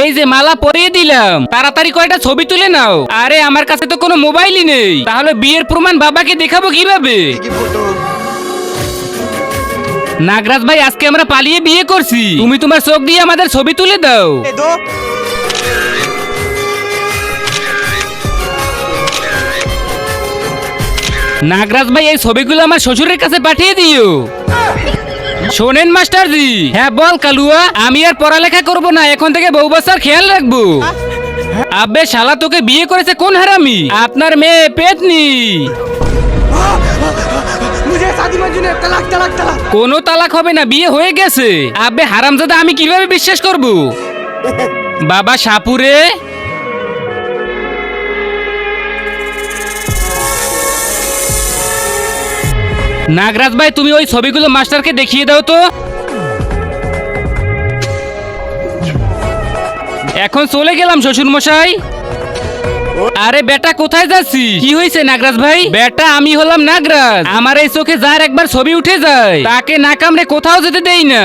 এই যে মালা পরিয়ে দিলাম, তাড়াতাড়ি কয়টা ছবি তুলে নাও। আরে আমার কাছে তো কোনো মোবাইলই নেই, তাহলে বিয়ের প্রমাণ বাবাকে দেখাবো কিভাবে? নাগরাজ ভাই, আজকে আমরা পালিয়ে বিয়ে করছি, তুমি তোমার চোখ দিয়ে আমাদের ছবি তুলে দাও। নাগরাজ ভাই, এই ছবিগুলো আমার শ্বশুরের কাছে পাঠিয়ে দিও। শোনেন মাস্টারজি। হ্যাঁ বল কালুয়া। আমি আর পড়ালেখা করব না, এখন থেকে বউ বাচ্চার খেয়াল রাখবো। আব্বে শালা, তোকে বিয়ে করেছে কোন হারামি? আপনার মেয়ে পেতনি। কোনো তালাক হবে না, বিয়ে হয়ে গেছে। আব্বে হারামজাদা, আমি কিভাবে বিশ্বাস করব? বাবা সাপুরে। নাগরাজ ভাই, তুমি ওই ছবিগুলো মাস্টারকে দেখিয়ে দাও তো। এখন চলে গেলাম শ্বশুর মশাই। আরে বেটা, কোথায় যাচ্ছি? কি হয়েছে নাগরাজ ভাই? বেটা, আমি হলাম নাগরাজ। আমার এই চোখে যার একবার ছবি উঠে যায়, তাকে না কামড়ে কোথাও যেতে দেই না।